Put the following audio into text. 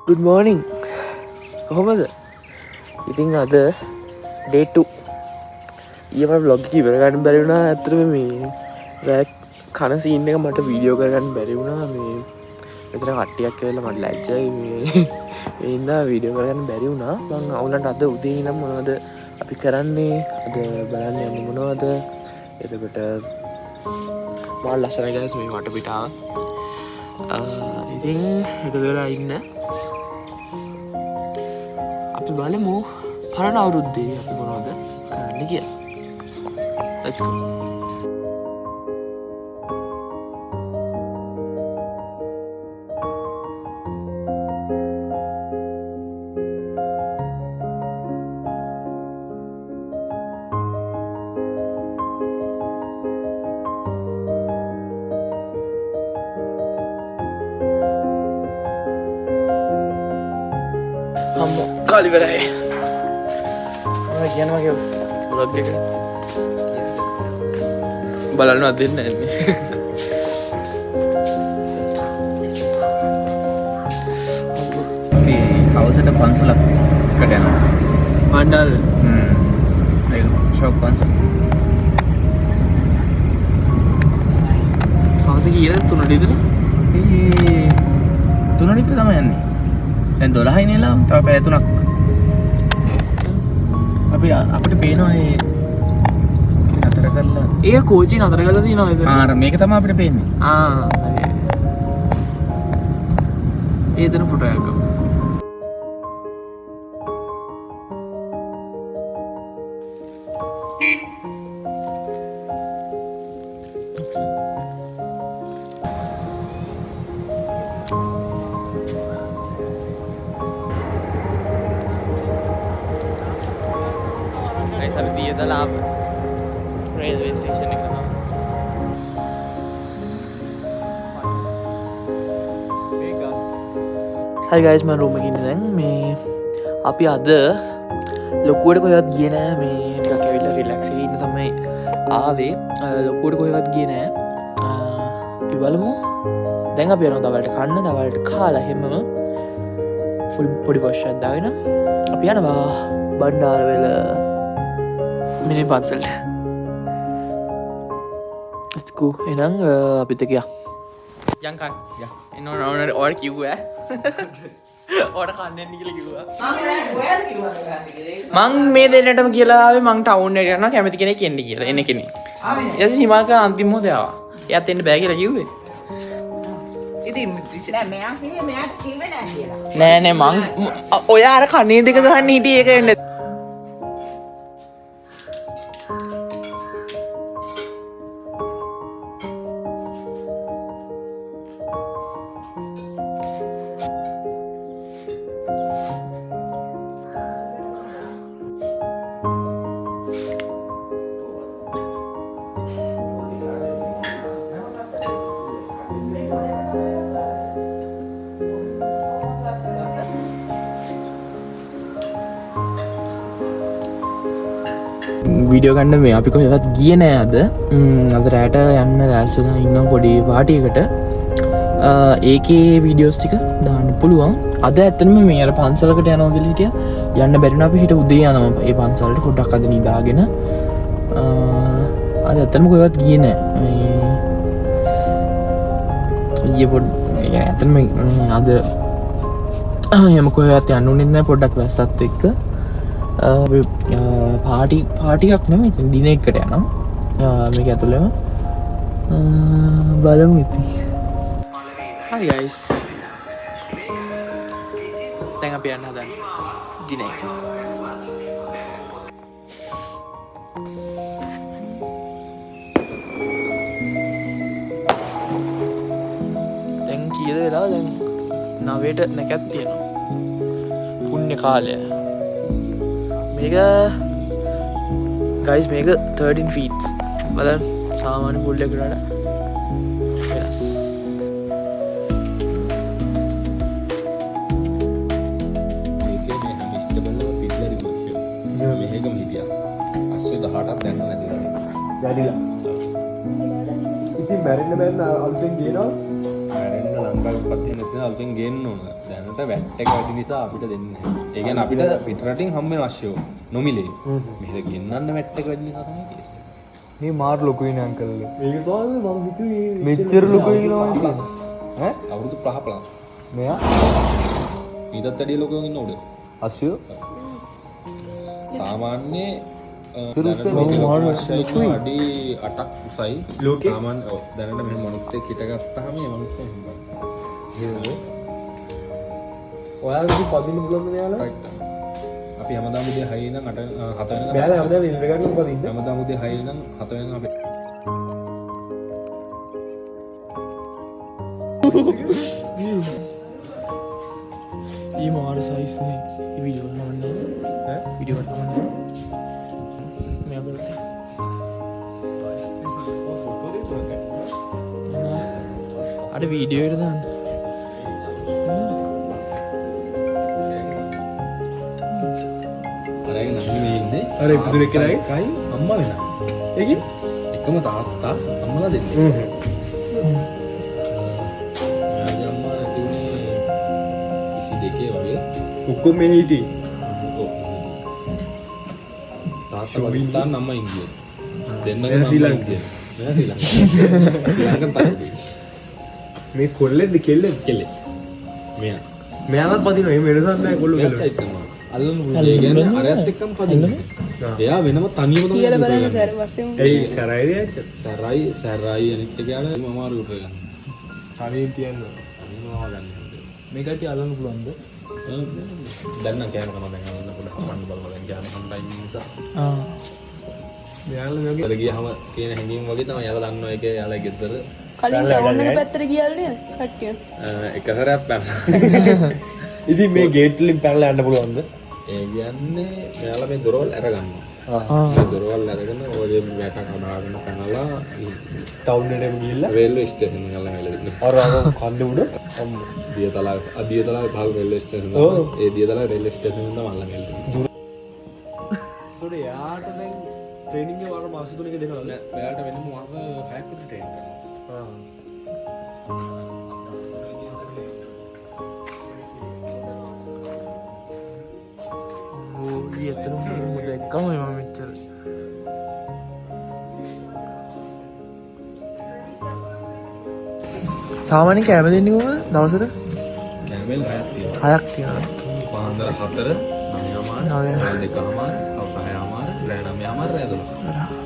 Good morning. කොහොමද? ඉතින් අද day 2. ඊයේ මම vlog එක ඉවර ගන්න බැරි වුණා. ඇත්තටම මේ රෑ කන සීන් එක මට වීඩියෝ කරගන්න බැරි වුණා. මේ මෙතන කට්ටියක් කියලා මට ලැජ්ජයි මේ. ඒ හින්දා වීඩියෝ කරගන්න බැරි වුණා. මම අවුලන්ට අද උදේ ඉඳන් මොනවද අපි කරන්නේ? අද බලන්න යන්නේ මොනවද? එතකොට මාල් ලස්සනයි guys මේ වටපිටාව. ඉතින් එකද වෙලා ඉන්න අපි බලමු පරණ අවුරුද්දේ අපි මොනවද කරන්න කියලා. Let's go. කාලි වෙලයි. මම කියනවා කිය vlog එක බලන්නවත් දෙන්නේ නැහැ මේ. අපි හවසට පන්සලකට යනවා. පණ්ඩාල. ඒක ෂොප් පන්සල. හවස කීයද 3ට විතර? ඒ 3ට විතර තමයි යන්නේ. දැන් 12යි නේලා තව පැය 3ක්. අපිට පේනවා ඒ නතර කරලා ඒ කෝචි නතර කරලා තියෙනවා ඒක. ආ මේක තමයි අපිට පේන්නේ. හරි. ඒ දෙන ෆොටෝ එකක් ගමු. අපි දියතලාව රේල්වේ ස්ටේෂන් එක තමයි. Hi guys මම රූම් එකේ ඉන්නේ දැන්. මේ අපි අද ලොකුවට කොහෙවත් ගියේ නෑ. මේ ටිකක් ඇවිල්ලා රිලැක්ස් එකේ ඉන්න තමයි ආවේ. ලොකුවට කොහෙවත් ගියේ නෑ. අපි බලමු. දැන් අපි යනවා දවල්ට කන්න. දවල්ට කාලා හැමම පොඩි වොෂ් එකක් දාගෙන අපි යනවා බණ්ඩාරවැල මිනි පන්සලට. Let's go. එහෙනම් අපිත් එක්ක යන්න. යන් කන්න. එන්න ඕන ඕර කිව්වා. ඕර කන්නේ නේ කියලා කිව්වා. මම ඔයාලට කිව්වද ගන්න කියලා. මං මේ දෙන්නටම කියලා ආවේ මං ටවුන් එකට යනවා කැමති කෙනෙක් එන්න කියලා. එන්න කෙනෙක්. ආවේ. ඊට පස්සේ සීමාක අන්තිම මොහොතේ ආවා. එයාත් එන්න බෑ කියලා කිව්වේ. ඉතින් නෑ මෙයා කිව්වේ මෙයාට කිව්වේ නෑ කියලා. නෑ මං ඔයා අර කනේ දෙක ගහන්න හිටියේ ඒක එන්න. වීඩියෝ ගන්න මේ අපි කොහෙවත් ගියේ නෑ අද. අද රැට යන්න රැස් වෙලා ඉන්න පොඩි පාටියකට. ඒකේ වීඩියෝස් ටික දාන්න පුළුවන්. අද ඇත්තටම මේ අර පන්සලකට යනවා කියලා හිටියා. යන්න බැරි වුණා අපි හිට උදේ යනවා ඒ පන්සලට පොඩ්ඩක් අද නිදාගෙන. අද ඇත්තටම කොහෙවත් ගියේ නෑ. ඊයේ ඇත්තටම අද යම කොහෙවත් යන්න උනේ නෑ පොඩ්ඩක් වැස්සත් එක්ක. පාටියක් නෙමෙයි ඉතින් ඩිනර් එකට යනවා. මේක ඇතුළේම බලමු ඉතින්. Hi guys. දැන් අපි යන්න හදන්නේ ඩිනර් එකට. දැන් කීයද වෙලා? දැන් 9ට නැකත් තියෙනවා. පුණ්‍ය කාලය. මේක guys මේක 13 feet බලන්න සාමාන්‍ය පූල් එකකට වඩා වෙනස්. මේකේ මේ හැම ඉස්තබල්ලම පිටලරි මොකක්ද මේකම හිටියා 18ක් දැන් නැතිලා ඉතින් මැරෙන්න බෑන අලුතෙන් ගේනවා මැරෙන්න ලංකාවේ උපත් තියෙන නිසා අලුතෙන් ගේන්න ඕන. දැනට වැට් එක වැඩි නිසා අපිට දෙන්නේ නැහැ. ඒ කියන්නේ අපිට පිටරටින් හම්බ වෙන අවශ්‍යෝ නොමිලේ. මෙහෙට ගෙන්නන්න වැට් එක වැඩි නිසා තමයි කියන්නේ. මේ මාර් ලොකුයි නේ අංකල්. මේක තමයි මම හිතුවේ මෙච්චර ලොකුයි කියලා මම ප්ලස් ඈ අවුරුදු 5 ප්ලස්. මෙයා ඊටත් වැඩි ලොකුවෙන් ඉන්න උඩ. අසියෝ සාමාන්‍ය අඩි 8ක් උසයි. සාමාන්‍ය ඔව් දැනට මෙහෙම මිනිස්සෙක් හිටගත්තාම මේ මිනිස්සු හින්දා. ඔයාලගේ පදින්න පුළුවන් නේ අපි හැමදාම උදේ 6 ඉඳන් 8 7 වෙනකම් බෑලා හැමදාම ඉල්ල ගන්න පදින්න හැමදාම උදේ 6 ඉඳන් 7 වෙනකම් අපි ये मार साइज ने ये वीडियो बनाना है वीडियो बनाना है मैं बोलता अरे वीडियो इधर दान අරගෙන නම් මේ ඉන්නේ අර ඉදුර කෙනායි කයි අම්මා වෙනා ඒකි එකම තාත්තා අම්මලා දෙන්නේ යාගේ අම්මා නැතිුනේ 22 වගේ ඔක්කොම මේ හිටි තාත්තා පාකිස්තාන් අම්මා ඉන්දිය දෙන්නම ශ්‍රී ලංකාවේ මේ කොල්ලෙක්ද කෙල්ලෙක් කෙල්ලේ මෙයා මෙයාවත් පදිනවා එහෙම වෙනසක් නැහැ කොල්ලෝ කෙල්ලෝ අල්ලන්න පුළුවන්. ඒ කියන්නේ අරයත් එක්කම පදින්න. එයා වෙනම තනියම තමයි කියලා බලන්න සර් වශයෙන් ඒ සරයිද ඇච්ච සරයි අනිත් එක යාල මම අමාරු උඩ ගන්න. තනියෙන් තියන්න තනියම ගන්න. මේ කට්ටිය අල්ලන්න පුළුවන්ද? දැන් නම් කෑම තමයි දැන් අල්ලන්න පුළුවන්. මන්න බලමු දැන් කෑම කන ටයිමින් නිසා. මෙයාලා මේක ඉතල ගියාම තියෙන හැඟීම් වගේ තමයි යාලා දන්නවා ඒකේ යාලා ගෙදර කලින් ටවුන් එක පැත්තට ගියාලු නේද කට්ටිය එක සැරයක් පැනලා. ඉතින් මේ ගේට් වලින් පැනලා යන්න පුළුවන්ද? ඒ කියන්නේ මෙයාලා මේ දොරවල් අරගන්නවා. මේ දොරවල් අරගෙන ඔය වැටක් අදාගෙන පැනලා ටවුන් එකටම ගිහිල්ලා රේල්වේ ස්ටේෂන් එක ළඟ වෙලා අර කන්ද උඩ අම්මෝ දියතලාවේ භාග රේල්වේ ස්ටේෂන් එක. ඒ දියතලාවේ රේල්වේ ස්ටේෂන් එක තමයි ළඟ වෙලා. ඒතකොට යාට දැන් ට්‍රේනින්ග් එක වර මාස 3ක දෙනවා නේද? එයාට වෙනම මාස 6ක් විතර ට්‍රේන් කරනවා. එතන දැක්කම මම මෙච්චර සාමාන්‍ය කෑම දෙන්නේ කොහොමද දවසට? කැමෙල් 6ක් තියෙනවා. 6ක් තියෙනවා. පාන්දර 4 9:00 9:00 2:00 6:00 රෑ 9:00 රෑ 12.